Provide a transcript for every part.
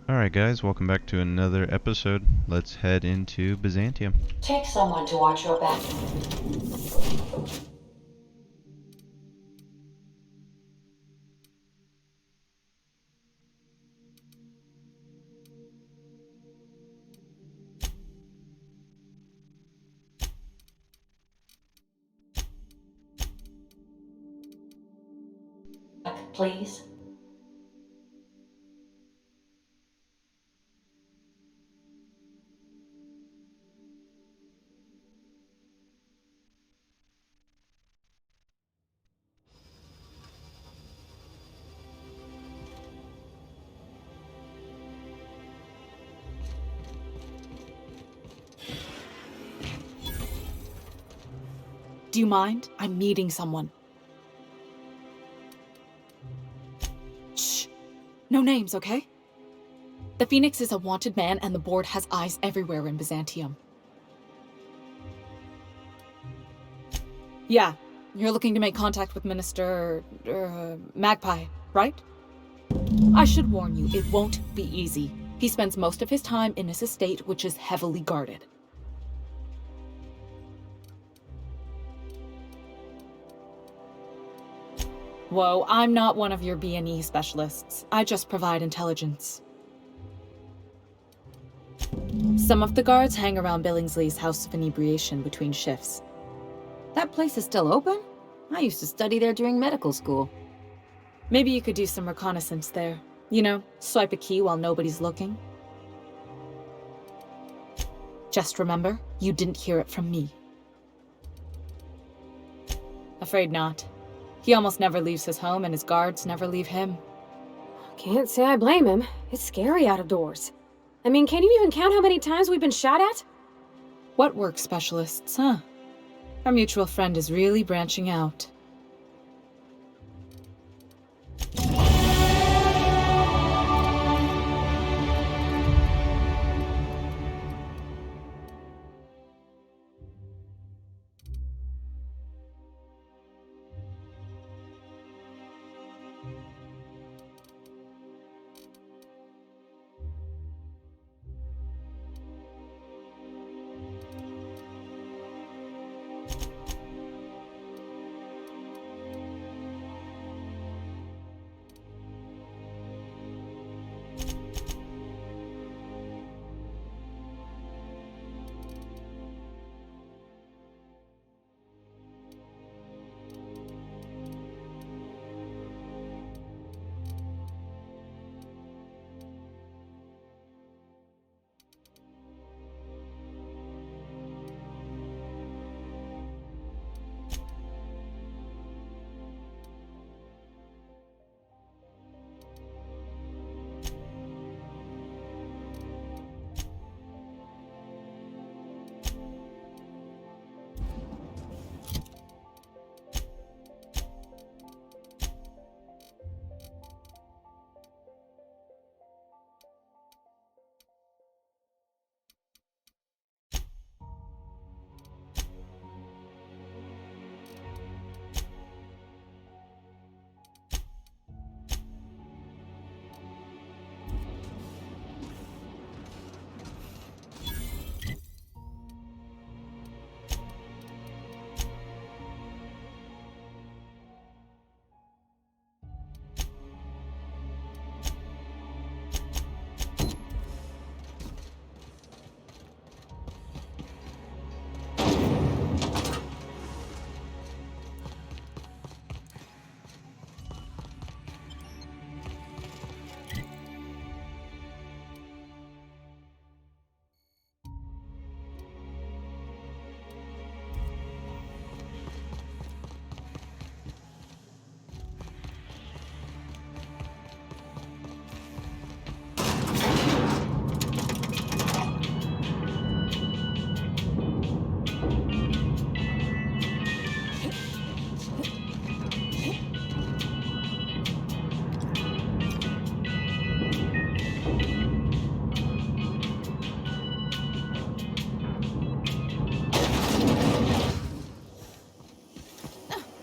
Alright guys, welcome back to another episode. Let's head into Byzantium. Take someone to watch your back. Please. Do you mind? I'm meeting someone. Shh. No names, okay? The Phoenix is a wanted man, and the board has eyes everywhere in Byzantium. Yeah, you're looking to make contact with Minister... Magpie, right? I should warn you, it won't be easy. He spends most of his time in his estate, which is heavily guarded. Whoa, I'm not one of your B&E specialists. I just provide intelligence. Some of the guards hang around Billingsley's House of Inebriation between shifts. That place is still open? I used to study there during medical school. Maybe you could do some reconnaissance there. You know, swipe a key while nobody's looking. Just remember, you didn't hear it from me. Afraid not. He almost never leaves his home, and his guards never leave him. Can't say I blame him. It's scary out of doors. I mean, can you even count how many times we've been shot at? What work specialists, huh? Our mutual friend is really branching out.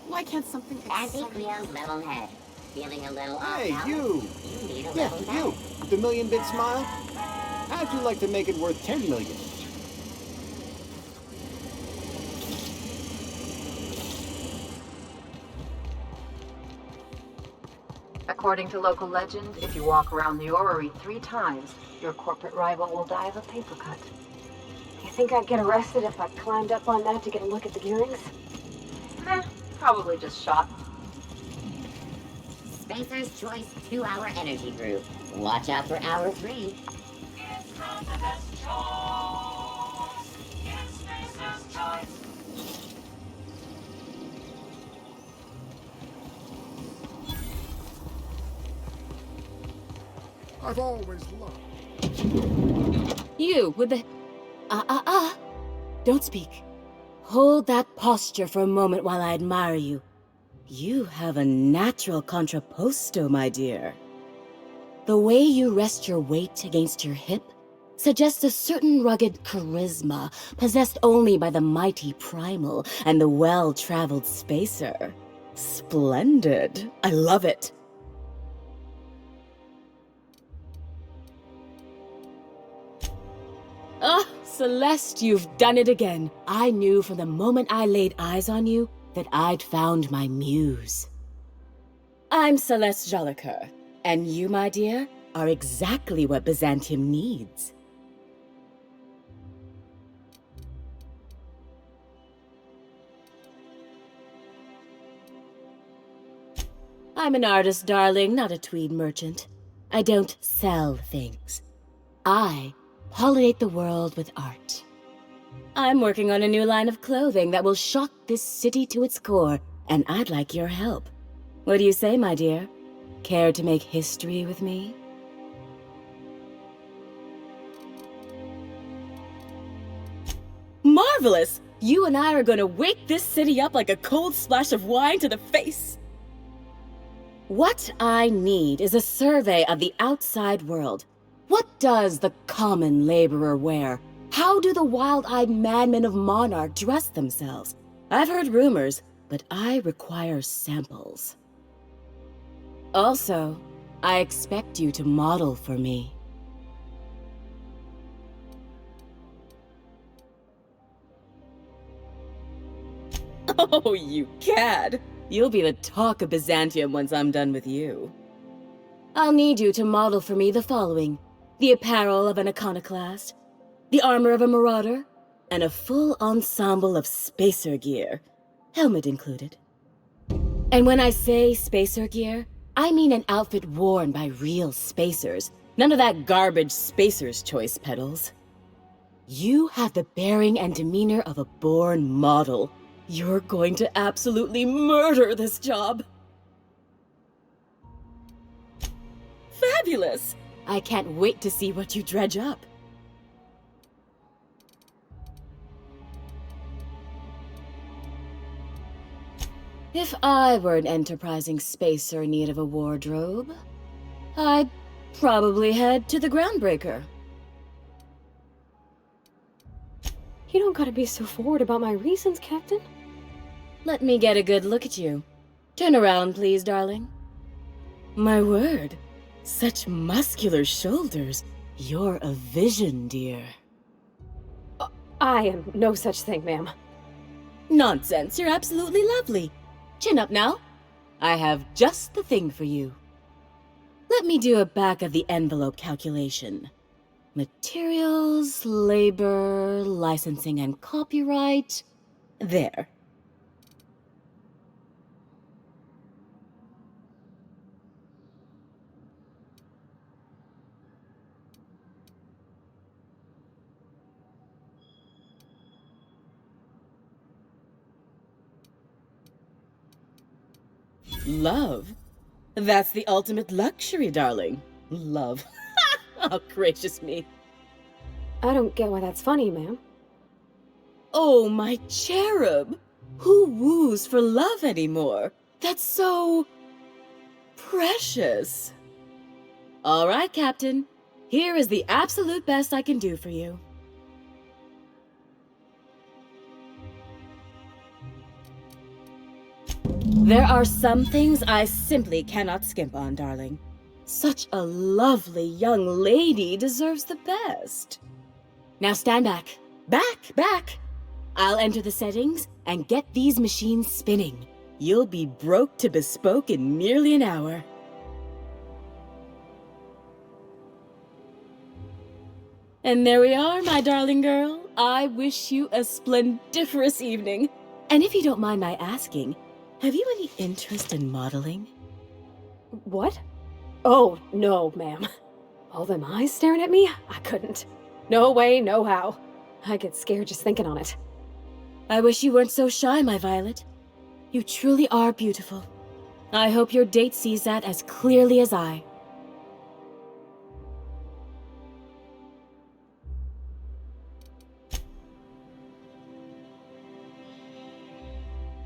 Why can't something... Anti-Cleo's level head. Feeling a little off Hey, balance? you! You need a Yeah, level you! head. The million-bit smile? How'd you like to make it worth 10 million? According to local legend, if you walk around the orrery 3 times, your corporate rival will die of a paper cut. You think I'd get arrested if I climbed up on that to get a look at the gearings? Meh, probably just shot. Spacer's Choice 2-hour energy brew. Watch out for hour 3. I've always loved. You with the... Don't speak. Hold that posture for a moment while I admire you. You have a natural contrapposto, my dear. The way you rest your weight against your hip suggests a certain rugged charisma possessed only by the mighty primal and the well-traveled spacer. Splendid. I love it. Ah, Celeste, you've done it again. I knew from the moment I laid eyes on you that I'd found my muse. I'm Celeste Jolicoeur, and you, my dear, are exactly what Byzantium needs. I'm an artist, darling, not a tweed merchant. I don't sell things. I pollinate the world with art. I'm working on a new line of clothing that will shock this city to its core, and I'd like your help. What do you say, my dear? Care to make history with me? Marvelous! You and I are gonna wake this city up like a cold splash of wine to the face. What I need is a survey of the outside world. What does the common laborer wear? How do the wild-eyed madmen of Monarch dress themselves? I've heard rumors, but I require samples. Also, I expect you to model for me. Oh, you cad! You'll be the talk of Byzantium once I'm done with you. I'll need you to model for me the following: the apparel of an iconoclast, the armor of a marauder, and a full ensemble of spacer gear, helmet included. And when I say spacer gear, I mean an outfit worn by real spacers, none of that garbage Spacer's Choice pedals. You have the bearing and demeanor of a born model. You're going to absolutely murder this job. Fabulous! I can't wait to see what you dredge up. If I were an enterprising spacer in need of a wardrobe, I'd probably head to the Groundbreaker. You don't gotta be so forward about my reasons, Captain. Let me get a good look at you. Turn around, please, darling. My word, such muscular shoulders. You're a vision, dear. I am no such thing, ma'am. Nonsense, you're absolutely lovely. Chin up now. I have just the thing for you. Let me do a back-of-the-envelope calculation. Materials, labor, licensing and copyright. There. Love? That's the ultimate luxury, darling. Love. Oh, gracious me. I don't get why that's funny, ma'am. Oh, my cherub. Who woos for love anymore? That's so... precious. All right, Captain. Here is the absolute best I can do for you. There are some things I simply cannot skimp on, darling. Such a lovely young lady deserves the best. Now stand back. Back! I'll enter the settings and get these machines spinning. You'll be broke to bespoke in nearly an hour. And there we are, my darling girl. I wish you a splendiferous evening. And if you don't mind my asking, have you any interest in modeling? What? Oh, no, ma'am. All them eyes staring at me? I couldn't. No way, no how. I get scared just thinking on it. I wish you weren't so shy, my Violet. You truly are beautiful. I hope your date sees that as clearly as I.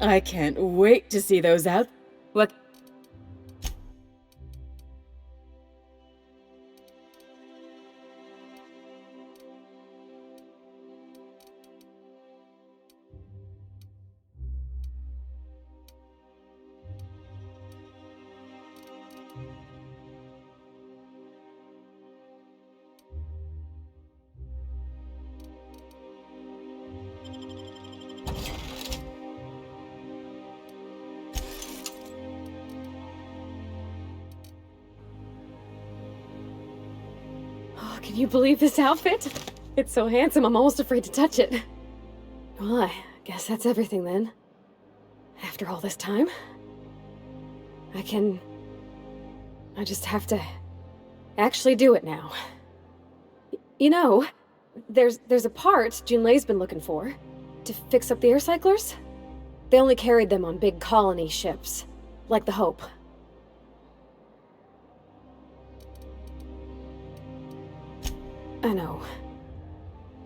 I can't wait to see those out. What? Oh, can you believe this outfit? It's so handsome, I'm almost afraid to touch it. Well, I guess that's everything then. After all this time, I just have to actually do it now. You know, there's a part Junlei's been looking for to fix up the air cyclers. They only carried them on big colony ships, like the Hope. I know.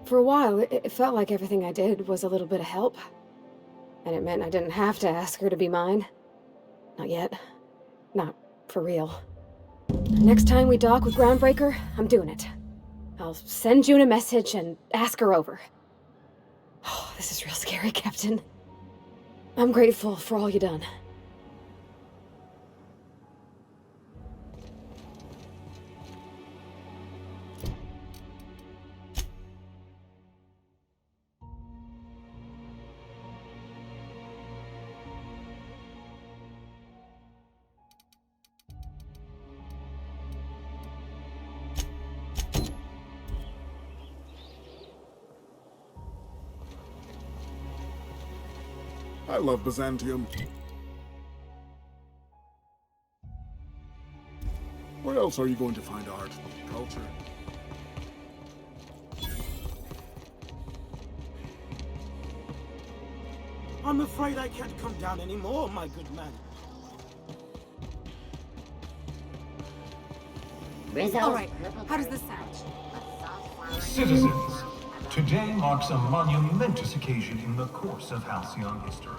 For a while, it felt like everything I did was a little bit of help. And it meant I didn't have to ask her to be mine. Not yet. Not for real. Next time we dock with Groundbreaker, I'm doing it. I'll send June a message and ask her over. Oh, this is real scary, Captain. I'm grateful for all you done. I love Byzantium. Where else are you going to find art, culture? I'm afraid I can't come down anymore, my good man. Rizzo's All right, purple how does bird this sound? a soft flower- Citizens, today marks a monumentous occasion in the course of Halcyon history.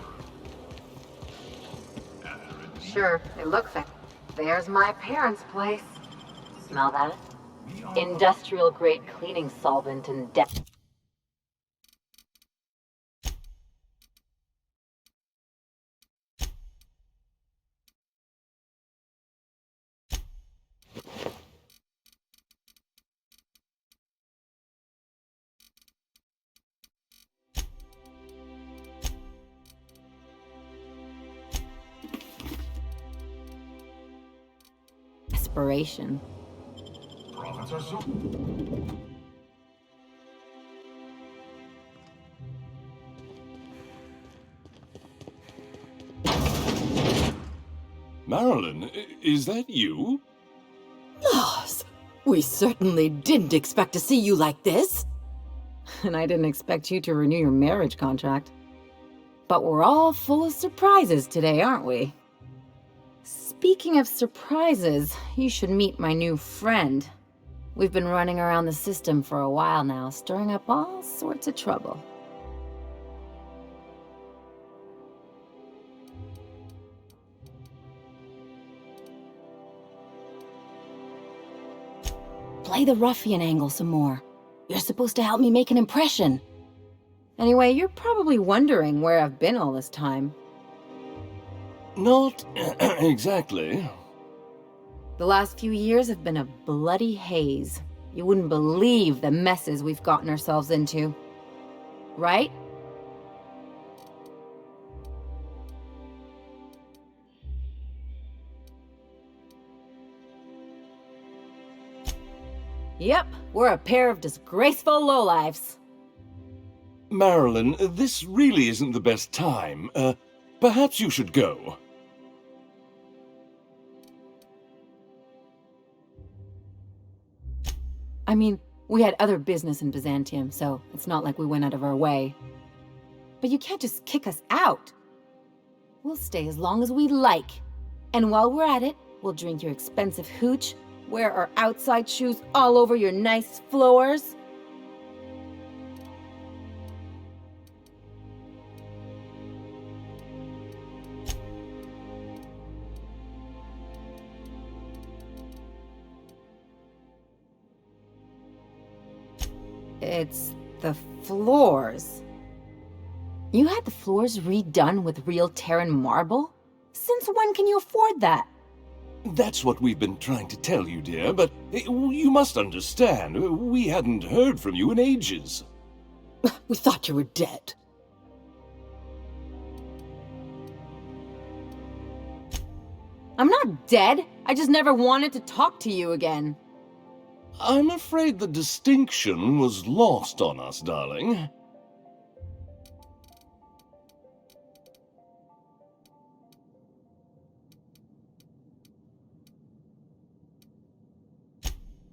Sure, it looks like. There's my parents' place. Smell that? Industrial grade cleaning solvent and desperation. Profits are so. Marilyn, is that you? Loss! We certainly didn't expect to see you like this. And I didn't expect you to renew your marriage contract. But we're all full of surprises today, aren't we? Speaking of surprises, you should meet my new friend. We've been running around the system for a while now, stirring up all sorts of trouble. Play the ruffian angle some more. You're supposed to help me make an impression. Anyway, you're probably wondering where I've been all this time. Not exactly. The last few years have been a bloody haze. You wouldn't believe the messes we've gotten ourselves into. Right? Yep, we're a pair of disgraceful lowlifes. Marilyn, this really isn't the best time. Perhaps you should go. I mean, we had other business in Byzantium, so it's not like we went out of our way. But you can't just kick us out. We'll stay as long as we like. And while we're at it, we'll drink your expensive hooch, wear our outside shoes all over your nice floors. It's the floors. You had the floors redone with real Terran marble? Since when can you afford that? That's what we've been trying to tell you, dear, but you must understand, we hadn't heard from you in ages. We thought you were dead. I'm not dead. I just never wanted to talk to you again. I'm afraid the distinction was lost on us, darling.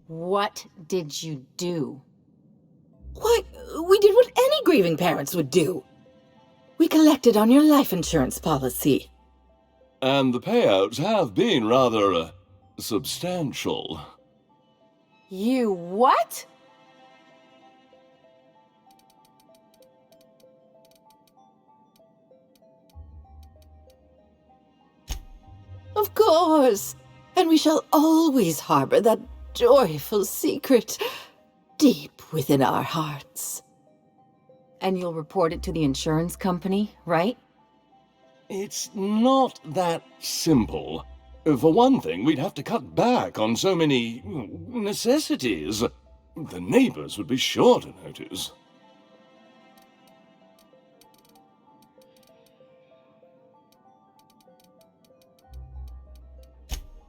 What did you do? Why, we did what any grieving parents would do. We collected on your life insurance policy. And the payouts have been rather, substantial. You what? Of course. And we shall always harbor that joyful secret deep within our hearts. And you'll report it to the insurance company, right? It's not that simple. For one thing, we'd have to cut back on so many necessities. The neighbors would be sure to notice.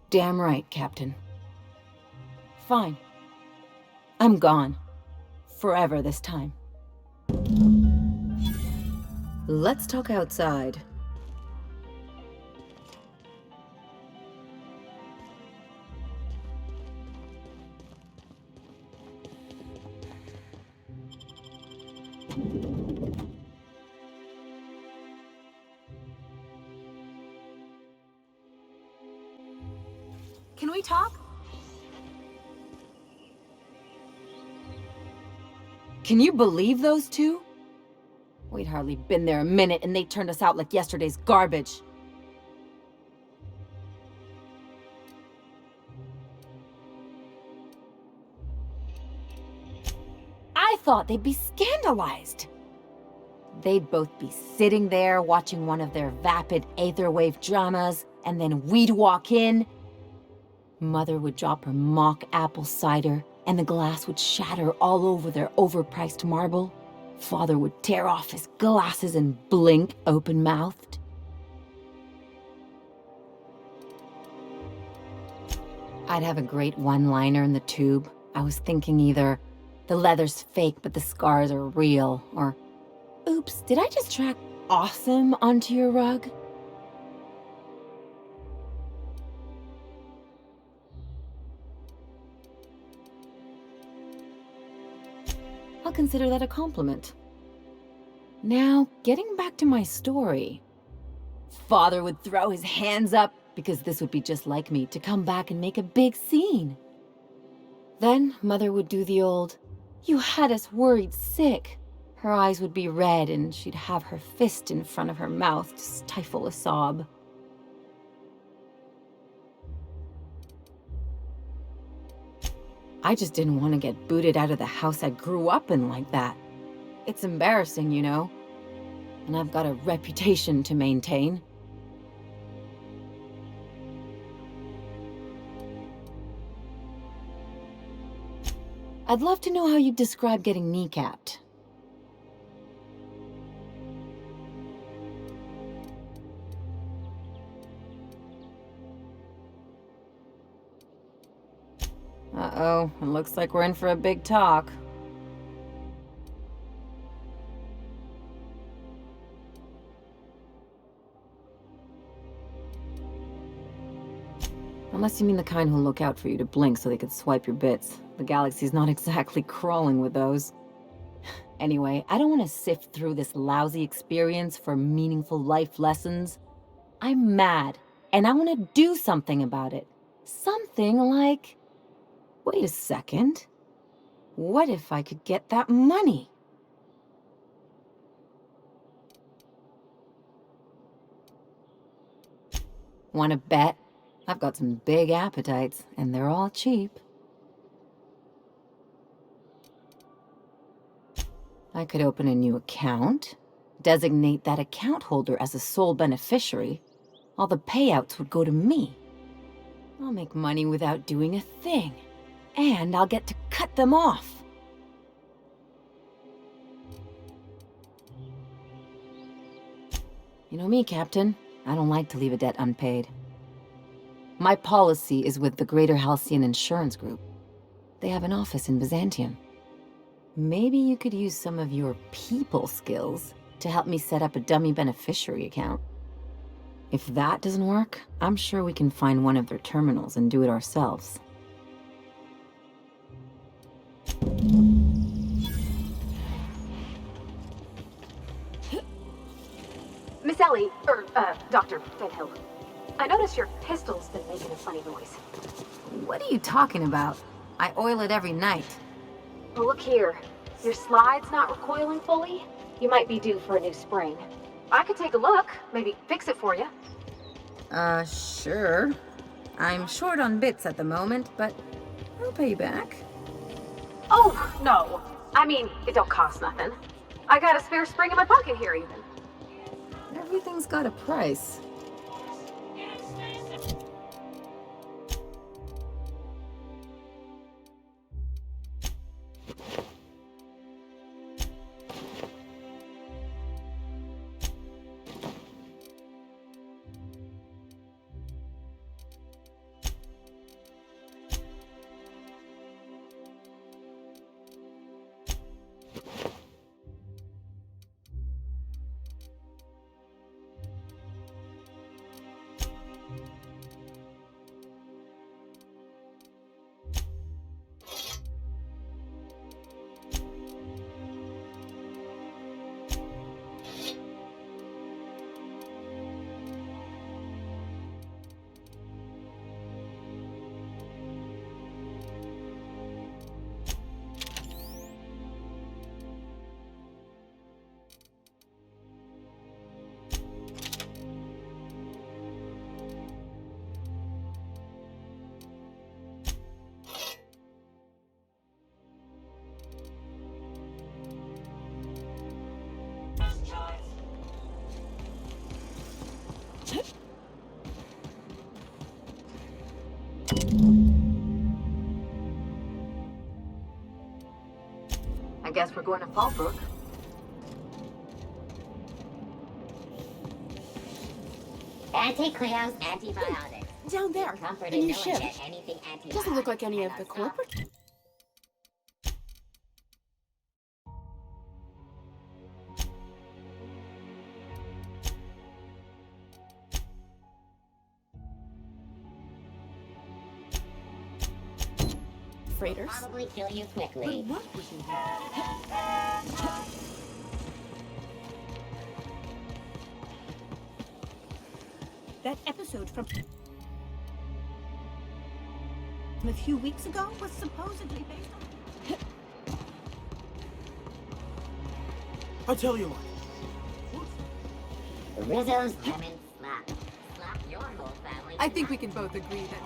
Damn right, Captain. Fine. I'm gone. Forever this time. Let's talk outside. Can we talk? Can you believe those two? We'd hardly been there a minute and they turned us out like yesterday's garbage. I thought they'd be scandalized. They'd both be sitting there watching one of their vapid aetherwave dramas, and then we'd walk in. Mother would drop her mock apple cider, and the glass would shatter all over their overpriced marble. Father would tear off his glasses and blink open-mouthed. I'd have a great one-liner in the tube. I was thinking either, the leather's fake but the scars are real, or, oops, did I just track awesome onto your rug? I'll consider that a compliment. Now, getting back to my story. Father would throw his hands up, because this would be just like me, to come back and make a big scene. Then Mother would do the old, "You had us worried sick." Her eyes would be red and she'd have her fist in front of her mouth to stifle a sob. I just didn't want to get booted out of the house I grew up in like that. It's embarrassing, you know. And I've got a reputation to maintain. I'd love to know how you'd describe getting kneecapped. Uh-oh, it looks like we're in for a big talk. Unless you mean the kind who'll look out for you to blink so they could swipe your bits. The galaxy's not exactly crawling with those. Anyway, I don't want to sift through this lousy experience for meaningful life lessons. I'm mad, and I want to do something about it. Something like... Wait a second. What if I could get that money? Want to bet? I've got some big appetites, and they're all cheap. I could open a new account, designate that account holder as a sole beneficiary. All the payouts would go to me. I'll make money without doing a thing, and I'll get to cut them off. You know me, Captain. I don't like to leave a debt unpaid. My policy is with the Greater Halcyon Insurance Group. They have an office in Byzantium. Maybe you could use some of your people skills to help me set up a dummy beneficiary account. If that doesn't work, I'm sure we can find one of their terminals and do it ourselves. Miss Ellie, Dr. Van Hill. I noticed your pistol's been making a funny noise. What are you talking about? I oil it every night. Well, look here. Your slide's not recoiling fully. You might be due for a new spring. I could take a look, maybe fix it for you. Sure. I'm short on bits at the moment, but I'll pay you back. Oh, no. I mean, it don't cost nothing. I got a spare spring in my pocket here, even. Everything's got a price. I guess we're going to Fallbrook. Anti-Cleo's antibiotics. Down there, Comfort the in new knowing ship. that anything antibiotic Doesn't look like any of the cannot stop. corporate... freighters. Probably kill you quickly. But what was in here? That episode from a few weeks ago was supposedly based on... I tell you what. Rizzo's lemon slap. Slap your whole family. I think we can both agree that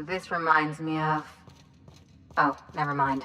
This reminds me of... Oh, never mind.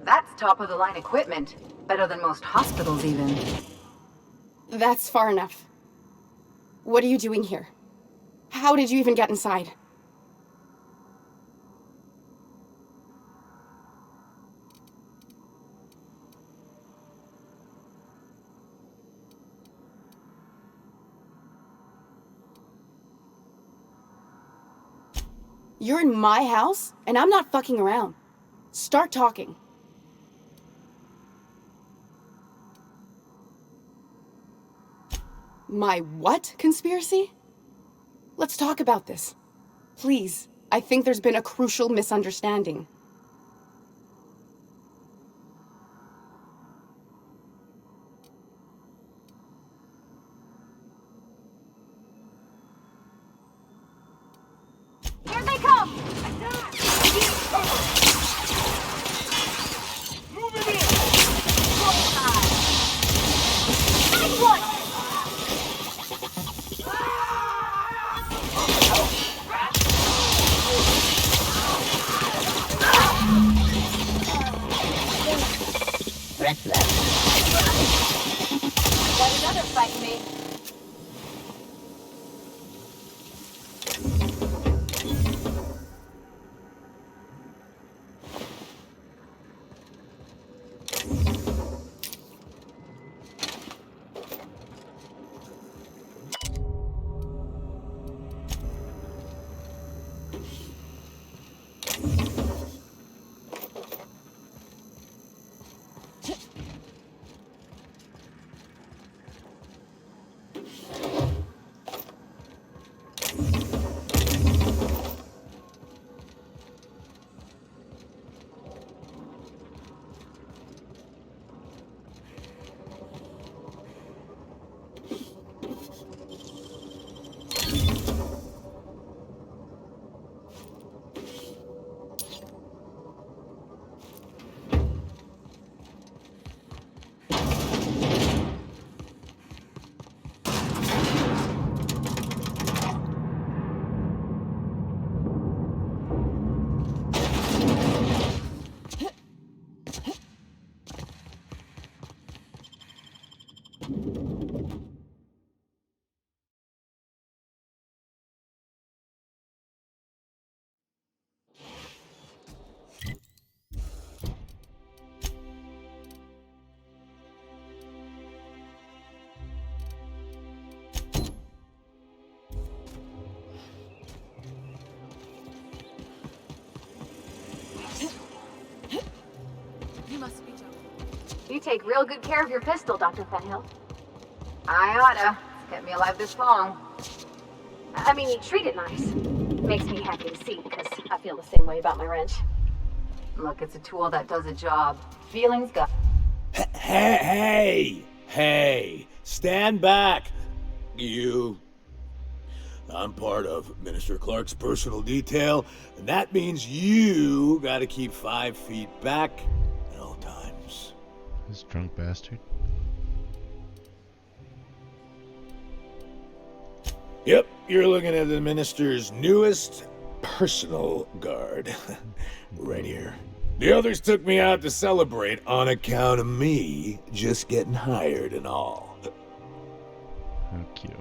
That's top-of-the-line equipment. Better than most hospitals, even. That's far enough. What are you doing here? How did you even get inside? You're in my house, and I'm not fucking around. Start talking. My what conspiracy? Let's talk about this. Please, I think there's been a crucial misunderstanding. Here they come! Move it in! Nice one! Threats left. Got another fight me. You take real good care of your pistol, Dr. Fenhill. I oughta. It's kept me alive this long. I mean, you treat it nice. Makes me happy to see, because I feel the same way about my wrench. Look, it's a tool that does a job. Feelings go. Hey! Stand back! You. I'm part of Minister Clark's personal detail, and that means you gotta keep 5 feet back at all times. This drunk bastard. Yep, you're looking at the minister's newest personal guard. Right here. The others took me out to celebrate on account of me just getting hired and all. How cute.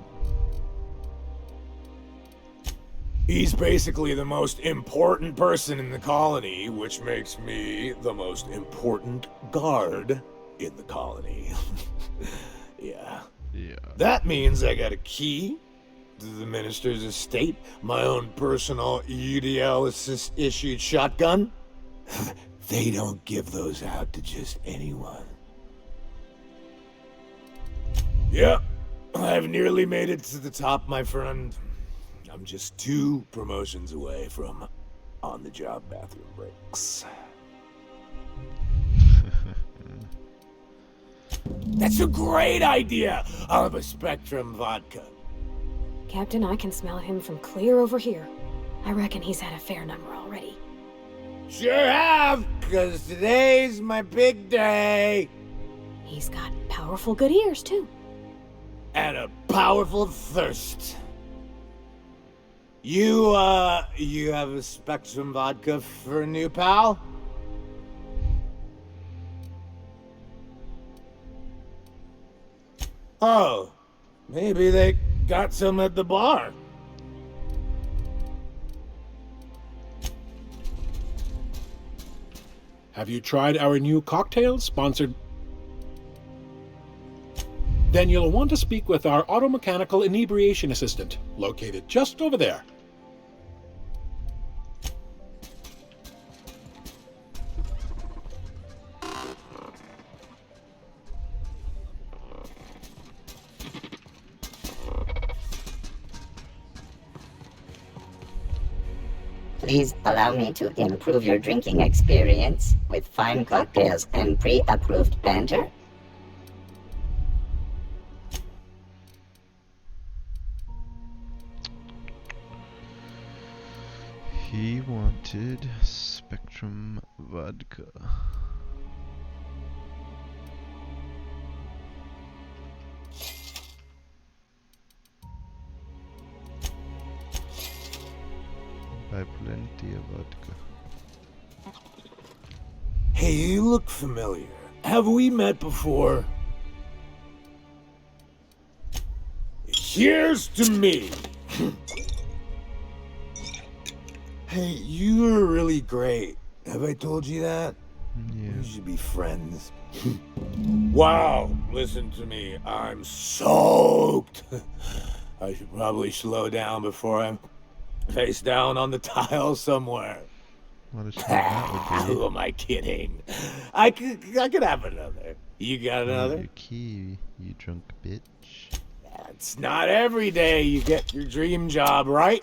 He's basically the most important person in the colony, which makes me the most important guard in the colony. Yeah. That means I got a key to the minister's estate, my own personal UDL-issued shotgun. They don't give those out to just anyone. Yep, I've nearly made it to the top, my friend. I'm just 2 promotions away from on-the-job bathroom breaks. That's a great idea! I'll have a Spectrum vodka. Captain, I can smell him from clear over here. I reckon he's had a fair number already. Sure have, because today's my big day. He's got powerful good ears, too. And a powerful thirst. You have a Spectrum vodka for a new pal? Oh, maybe they got some at the bar. Have you tried our new cocktail sponsored? Then you'll want to speak with our automechanical inebriation assistant, located just over there. Please allow me to improve your drinking experience with fine cocktails and pre-approved banter. He wanted Spectrum vodka. Buy plenty of vodka. Hey, you look familiar. Have we met before? Cheers to me! Hey, you were really great. Have I told you that? Yeah. We should be friends. Wow, listen to me. I'm soaked. I should probably slow down before I'm face down on the tile somewhere. What a shame that would be. Who am I kidding? I could have another. You got another? Your key, you drunk bitch. It's not every day you get your dream job, right?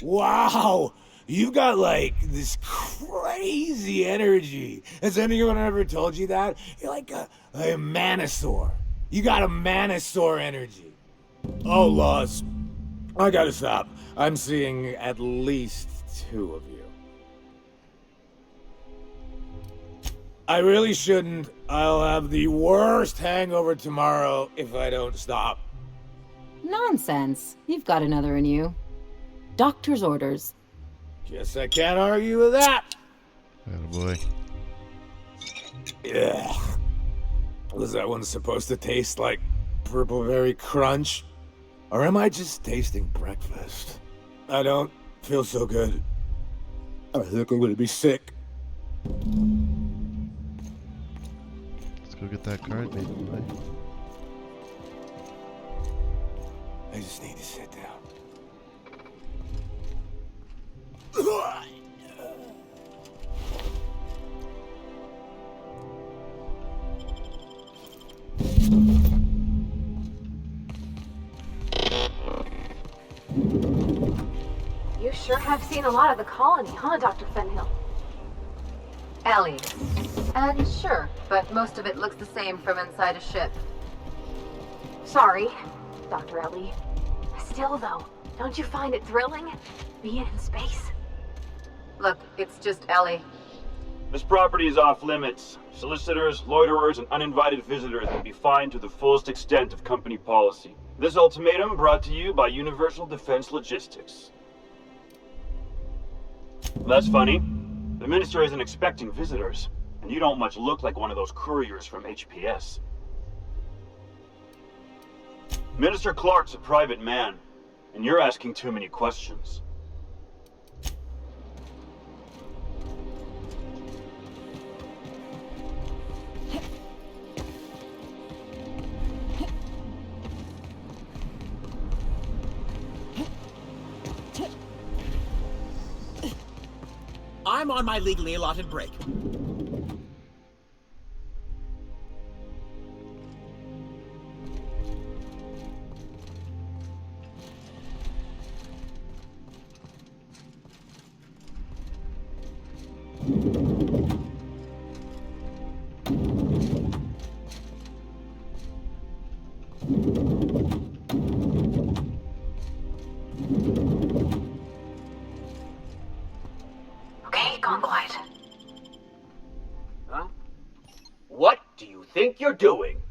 Wow, you got like this crazy energy. Has anyone ever told you that? You're like a manosaur. You got a manosaur energy. Oh, Laws, I gotta stop. I'm seeing at least 2 of you. I really shouldn't. I'll have the worst hangover tomorrow if I don't stop. Nonsense. You've got another in you. Doctor's orders. Guess I can't argue with that. Attaboy. Yeah. Was that one supposed to taste like Purpleberry Crunch? Or am I just tasting breakfast? I don't feel so good. I think I'm gonna be sick. Let's go get that card, baby boy. I just need to sit down. You sure have seen a lot of the colony, huh, Dr. Fenhill? Ellie. And sure, but most of it looks the same from inside a ship. Sorry, Dr. Ellie. Still, though, don't you find it thrilling? Being in space? Look, it's just Ellie. This property is off limits. Solicitors, loiterers, and uninvited visitors will be fined to the fullest extent of company policy. This ultimatum brought to you by Universal Defense Logistics. That's funny. The minister isn't expecting visitors, and you don't much look like one of those couriers from HPS. Minister Clark's a private man, and you're asking too many questions. I'm on my legally allotted break. Okay, gone quiet. Huh? What do you think you're doing?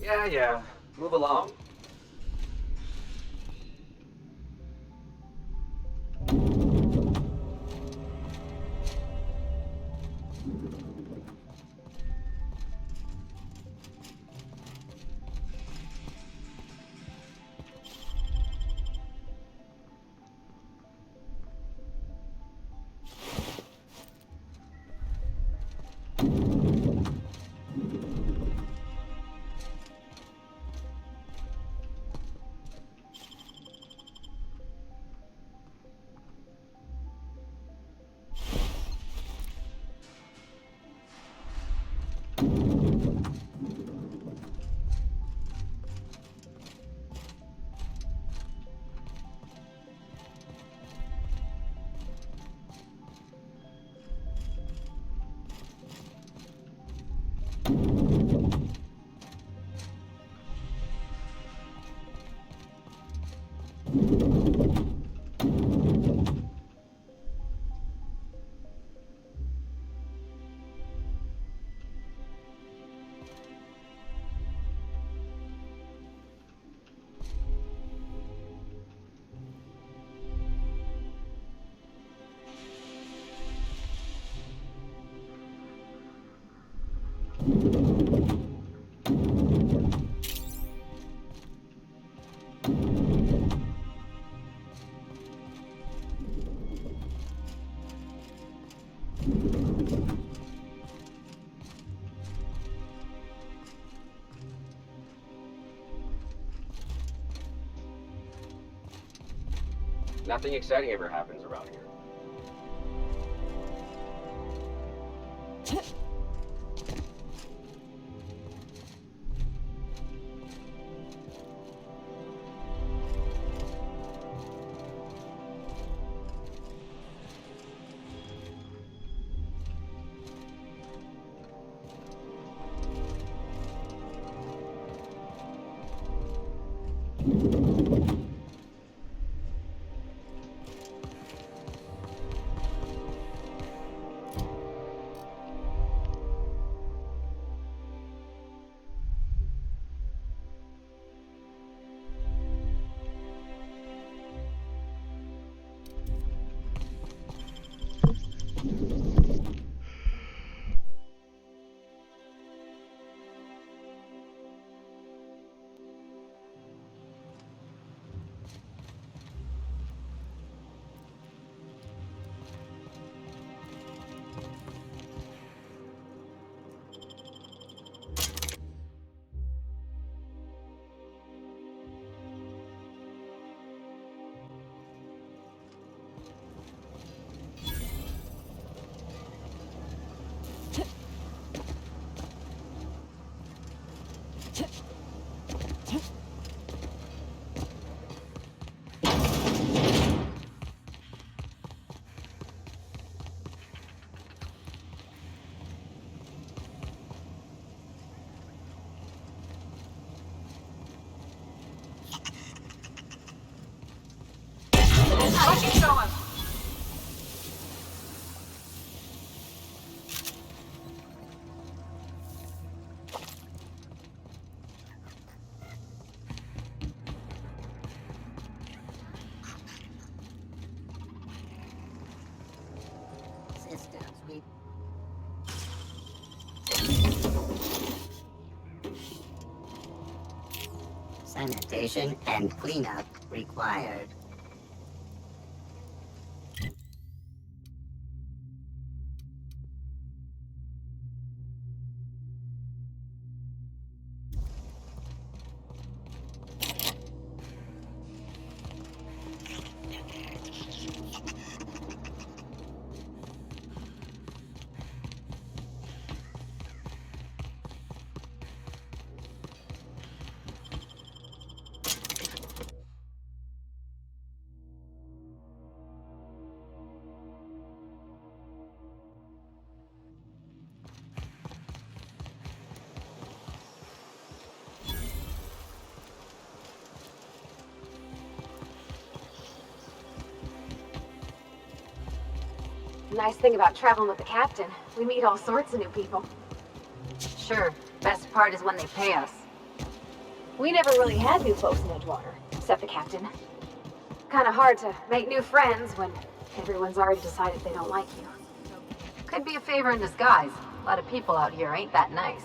Yeah. Move along. Nothing exciting ever happens around here. Sanitation and cleanup required. Nice thing about traveling with the captain. We meet all sorts of new people. Sure, best part is when they pay us. We never really had new folks in Edgewater, except the captain. Kinda hard to make new friends when everyone's already decided they don't like you. Could be a favor in disguise. A lot of people out here ain't that nice.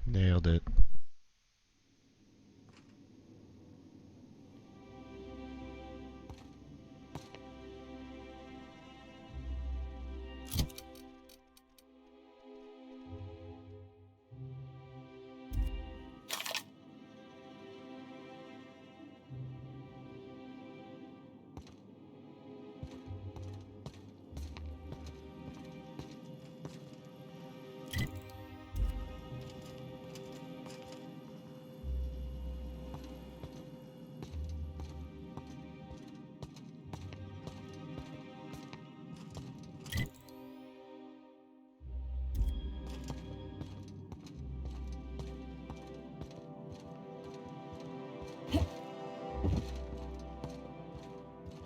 Nailed it.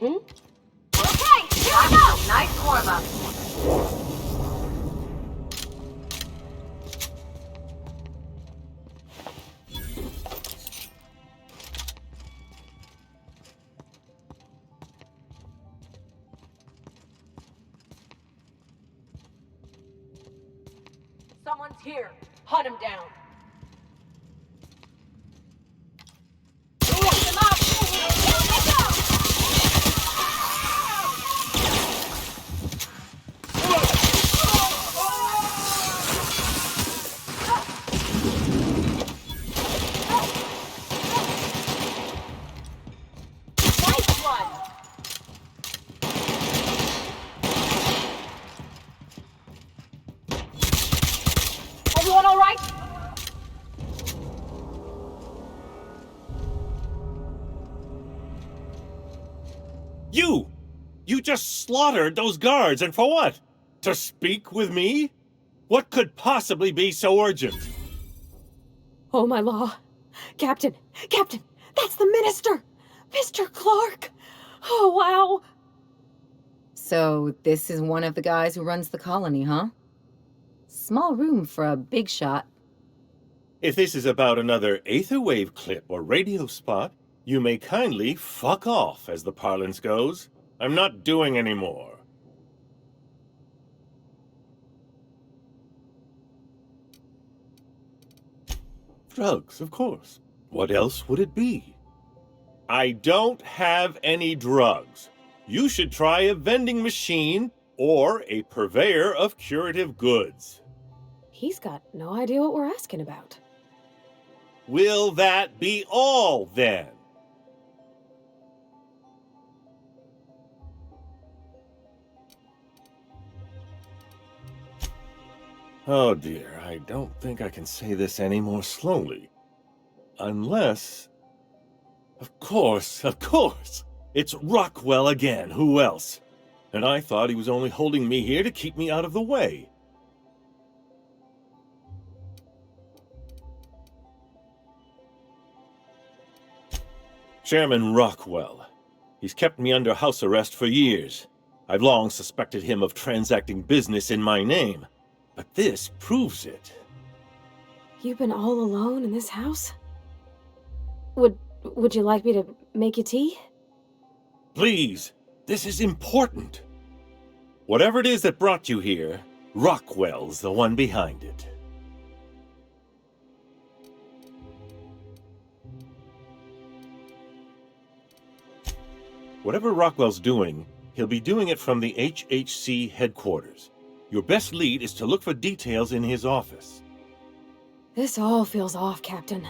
Okay, here we go! Nice warm-up. Someone's here. Hunt him down. Everyone all right? You just slaughtered those guards, and for what? To speak with me? What could possibly be so urgent? Oh, my law. Captain! Captain! That's the minister! Mr. Clark! Oh, wow! So, this is one of the guys who runs the colony, huh? Small room for a big shot. If this is about another aetherwave clip or radio spot, you may kindly fuck off, as the parlance goes. I'm not doing any more. Drugs, of course. What else would it be? I don't have any drugs. You should try a vending machine or a purveyor of curative goods. He's got no idea what we're asking about. Will that be all, then? Oh dear, I don't think I can say this any more slowly. Unless... Of course! It's Rockwell again, who else? And I thought he was only holding me here to keep me out of the way. Chairman Rockwell. He's kept me under house arrest for years. I've long suspected him of transacting business in my name. But this proves it. You've been all alone in this house? Would you like me to make you tea? Please, this is important. Whatever it is that brought you here, Rockwell's the one behind it. Whatever Rockwell's doing, he'll be doing it from the HHC headquarters. Your best lead is to look for details in his office. This all feels off, Captain.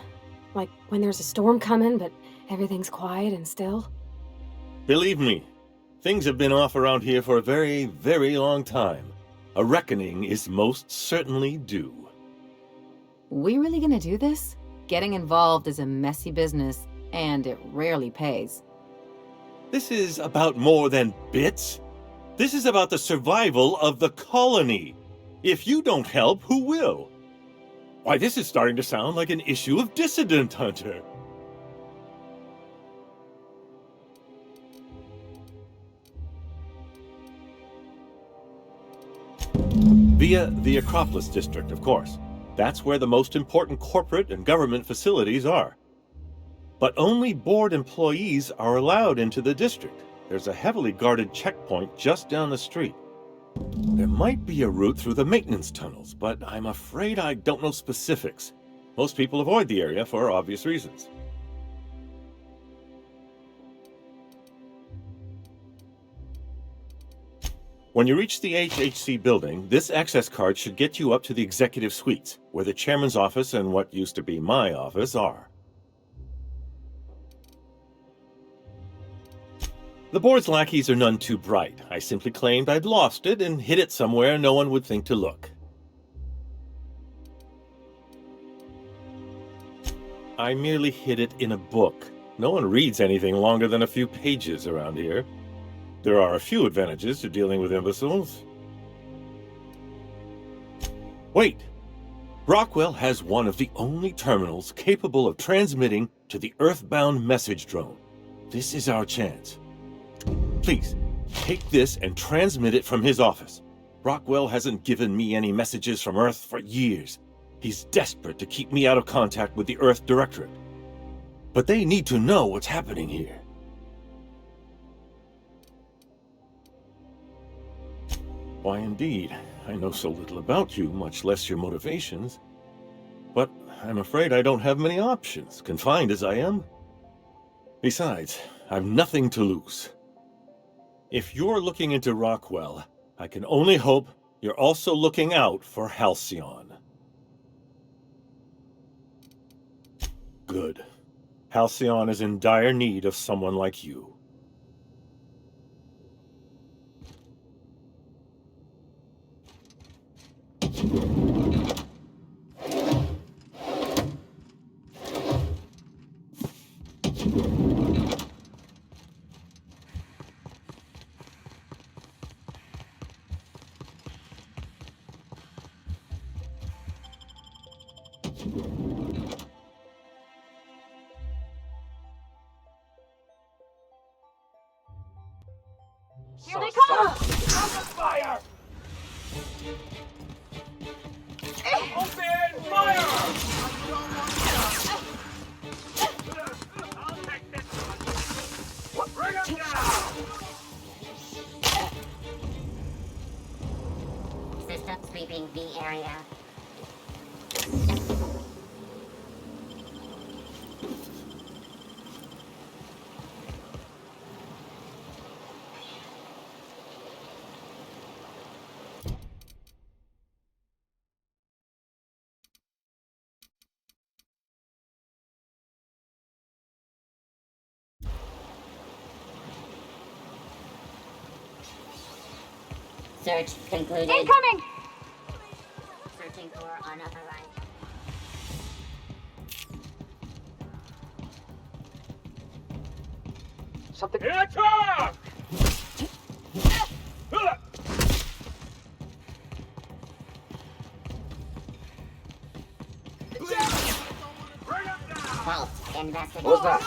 Like when there's a storm coming, but everything's quiet and still. Believe me, things have been off around here for a very, very long time. A reckoning is most certainly due. We really gonna do this? Getting involved is a messy business, and it rarely pays. This is about more than bits. This is about the survival of the colony. If you don't help, who will? Why, this is starting to sound like an issue of Dissident Hunter. Via the Acropolis District, of course. That's where the most important corporate and government facilities are. But only board employees are allowed into the district. There's a heavily guarded checkpoint just down the street. There might be a route through the maintenance tunnels, but I'm afraid I don't know specifics. Most people avoid the area for obvious reasons. When you reach the HHC building, this access card should get you up to the executive suites, where the chairman's office and what used to be my office are. The board's lackeys are none too bright. I simply claimed I'd lost it and hid it somewhere no one would think to look. I merely hid it in a book. No one reads anything longer than a few pages around here. There are a few advantages to dealing with imbeciles. Wait! Rockwell has one of the only terminals capable of transmitting to the Earthbound message drone. This is our chance. Please, take this and transmit it from his office. Rockwell hasn't given me any messages from Earth for years. He's desperate to keep me out of contact with the Earth Directorate. But they need to know what's happening here. Why, indeed. I know so little about you, much less your motivations. But I'm afraid I don't have many options, confined as I am. Besides, I've nothing to lose. If you're looking into Rockwell, I can only hope you're also looking out for Halcyon. Good. Halcyon is in dire need of someone like you. Here they come! Fire! Open fire! I'll take this one. Bring him down! System sweeping the area. Search concluded. Incoming! Searching for unauthorized. Something. Attack! Halt. Investigate. What's that?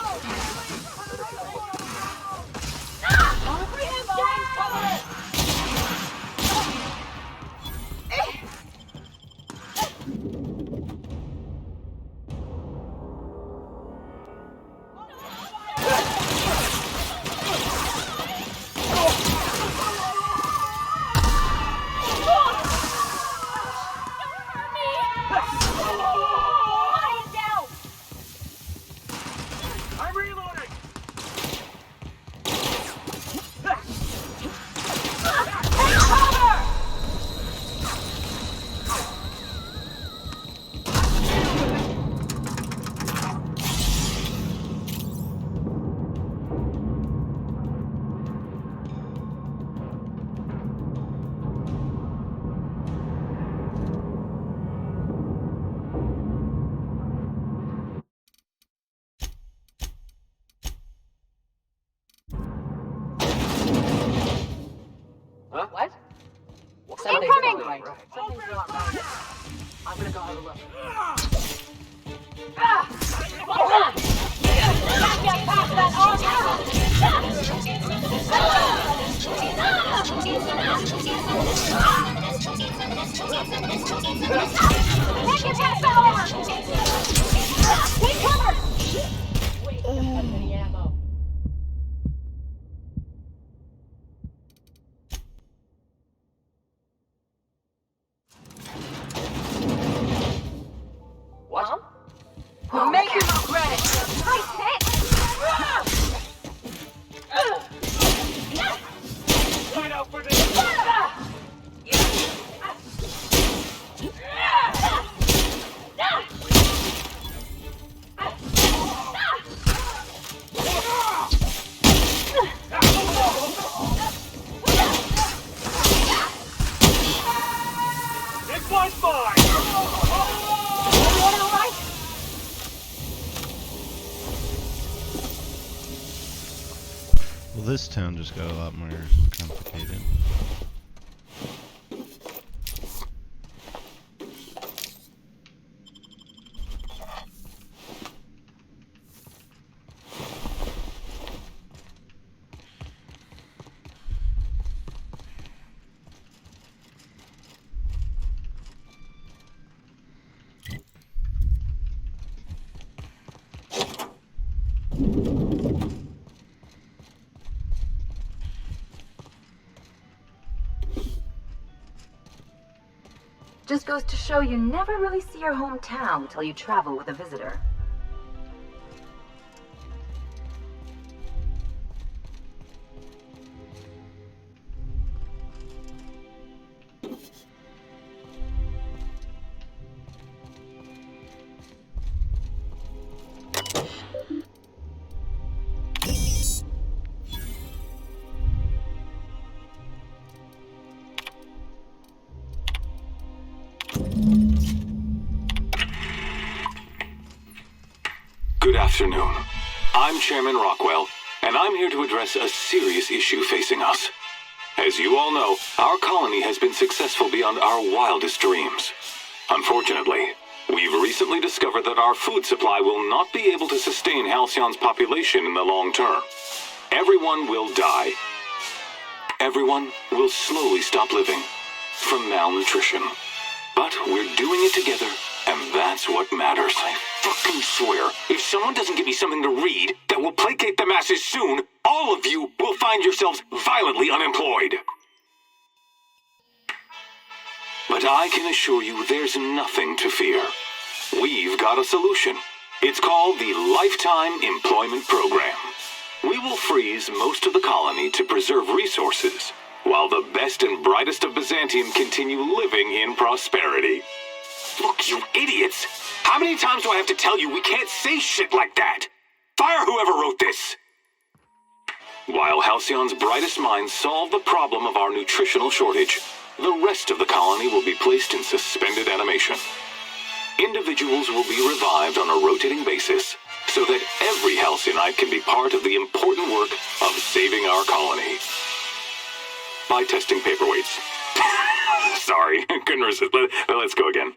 I'm reloading! right. Something's not right. I'm gonna go have a look. Can't get past that armor! Take cover! Wait, don't have any ammo. What? We'll make you regret it! Nice hit! Fight out for this! This one's mine! Well, this town just got a lot more complicated. Just goes to show you never really see your hometown until you travel with a visitor. Good afternoon. I'm Chairman Rockwell, and I'm here to address a serious issue facing us. As you all know, our colony has been successful beyond our wildest dreams. Unfortunately, we've recently discovered that our food supply will not be able to sustain Halcyon's population in the long term. Everyone will die. Everyone will slowly stop living from malnutrition. But we're doing it together, and that's what matters. I fucking swear, if someone doesn't give me something to read that will placate the masses soon, all of you will find yourselves violently unemployed. But I can assure you there's nothing to fear. We've got a solution. It's called the Lifetime Employment Program. We will freeze most of the colony to preserve resources, while the best and brightest of Byzantium continue living in prosperity. Look, you idiots! How many times do I have to tell you we can't say shit like that? Fire whoever wrote this! While Halcyon's brightest minds solve the problem of our nutritional shortage, the rest of the colony will be placed in suspended animation. Individuals will be revived on a rotating basis, so that every Halcyonite can be part of the important work of saving our colony. By testing paperweights. Sorry, couldn't resist. Let's go again.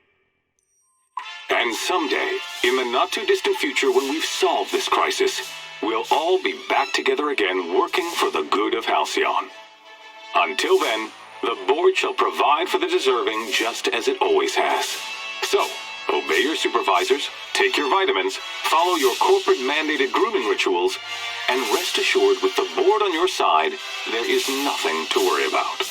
And someday, in the not-too-distant future when we've solved this crisis, we'll all be back together again working for the good of Halcyon. Until then, the board shall provide for the deserving just as it always has. So, obey your supervisors, take your vitamins, follow your corporate-mandated grooming rituals, and rest assured with the board on your side, there is nothing to worry about.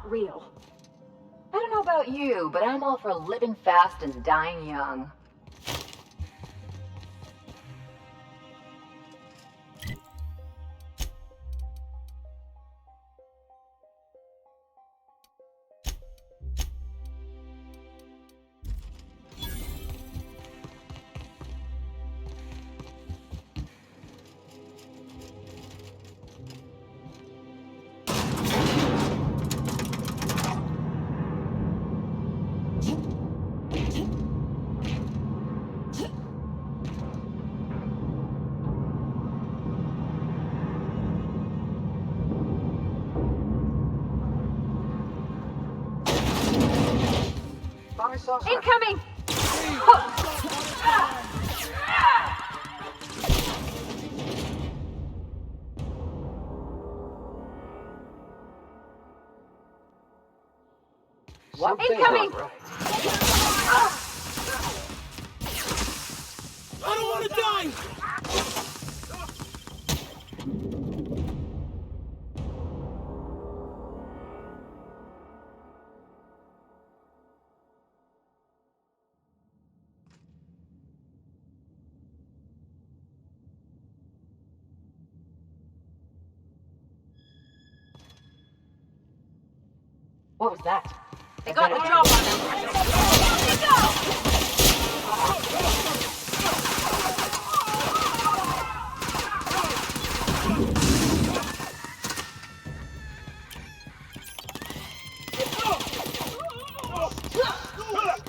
not real. I don't know about you, but I'm all for living fast and dying young. Incoming! Incoming! I don't want to die! What was that? They got the drop on them. Let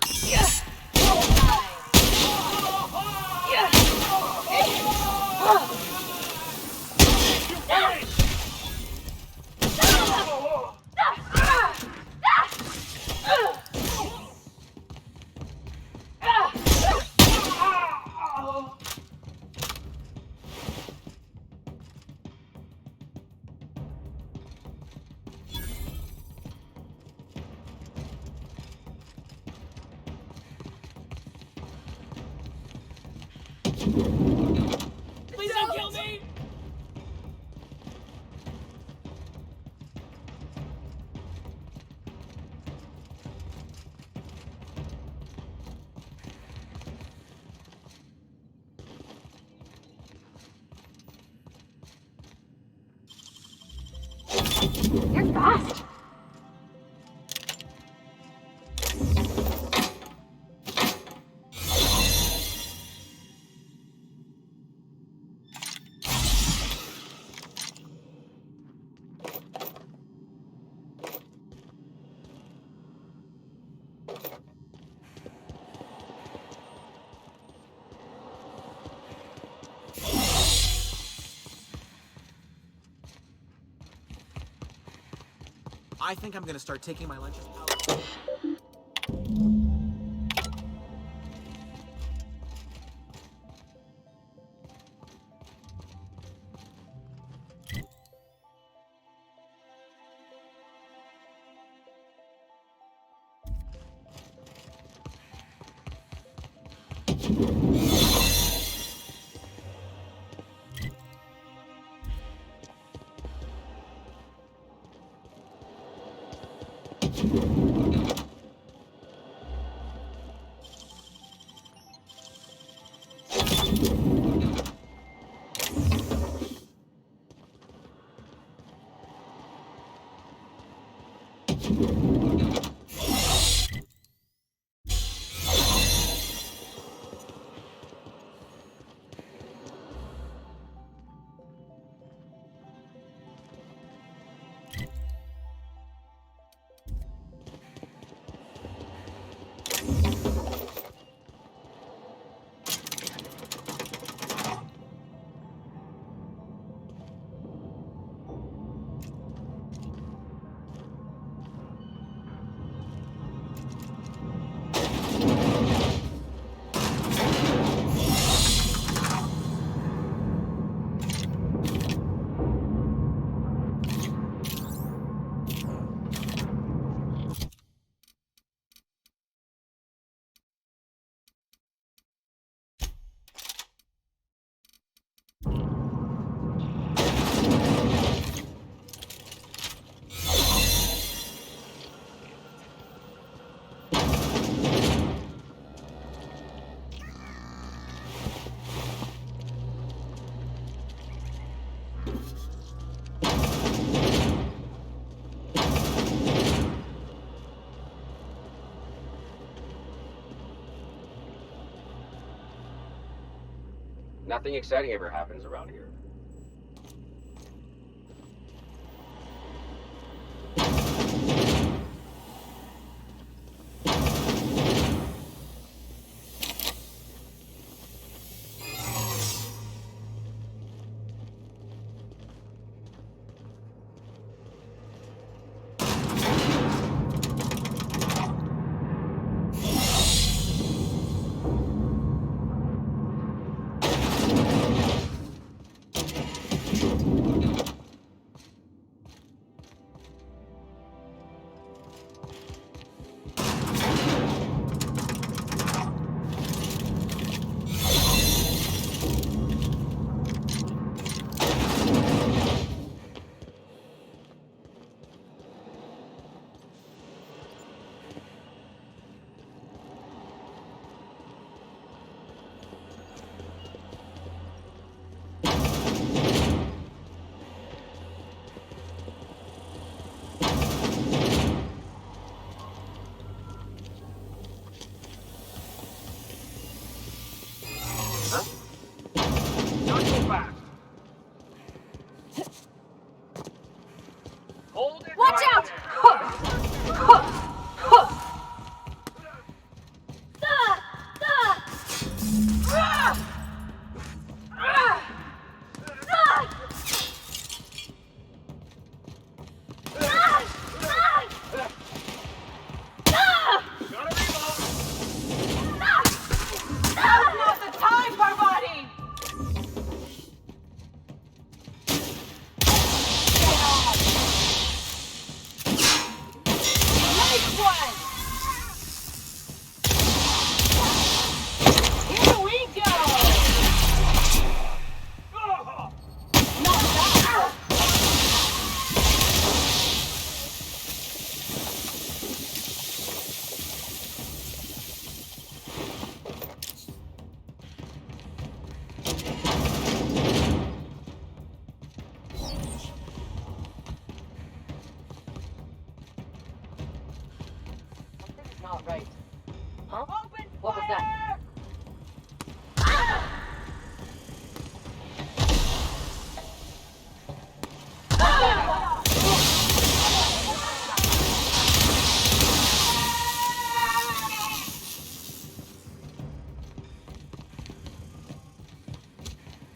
Please don't kill me! You're fast. I think I'm gonna start taking my lunches out. Nothing exciting ever happens around here. Not so fast. Hold it. Watch right out! there. Now's not the time, Barbati! Nice one! Here we go! Not that! Something's not right. Huh? Open what was that?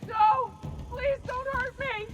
No! Please don't hurt me!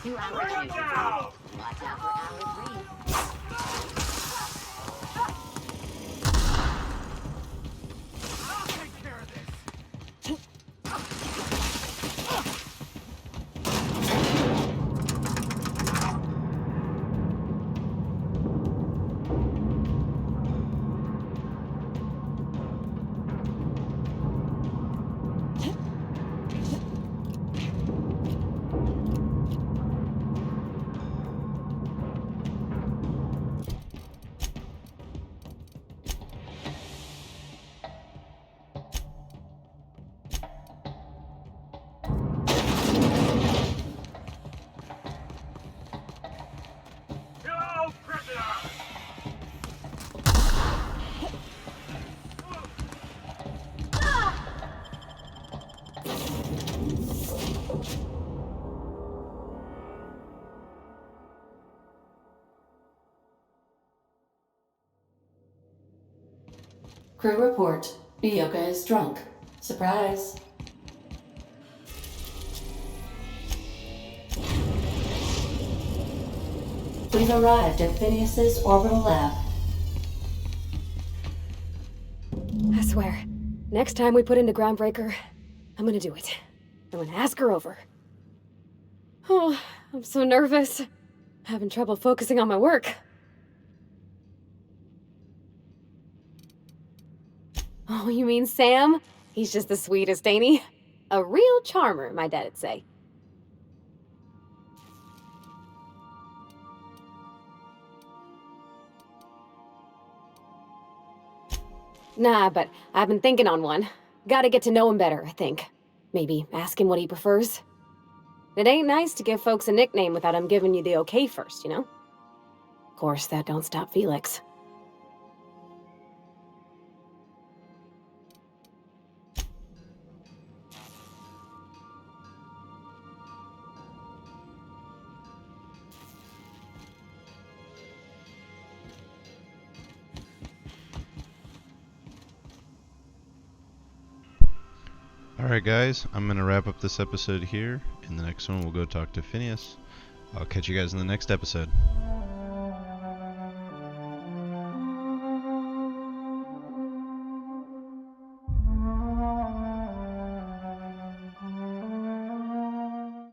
2 hours neutral. Watch out for hour 3. Crew report. Bioka is drunk. Surprise. We've arrived at Phineas's orbital lab. I swear, next time we put into Groundbreaker, I'm gonna do it. I'm gonna ask her over. Oh, I'm so nervous. Having trouble focusing on my work. Oh, you mean Sam? He's just the sweetest, ain't he? A real charmer, my dad'd say. Nah, but I've been thinking on one. Gotta get to know him better, I think. Maybe ask him what he prefers. It ain't nice to give folks a nickname without him giving you the okay first, you know? Of course, that don't stop Felix. Alright guys, I'm going to wrap up this episode here. In the next one we'll go talk to Phineas. I'll catch you guys in the next episode.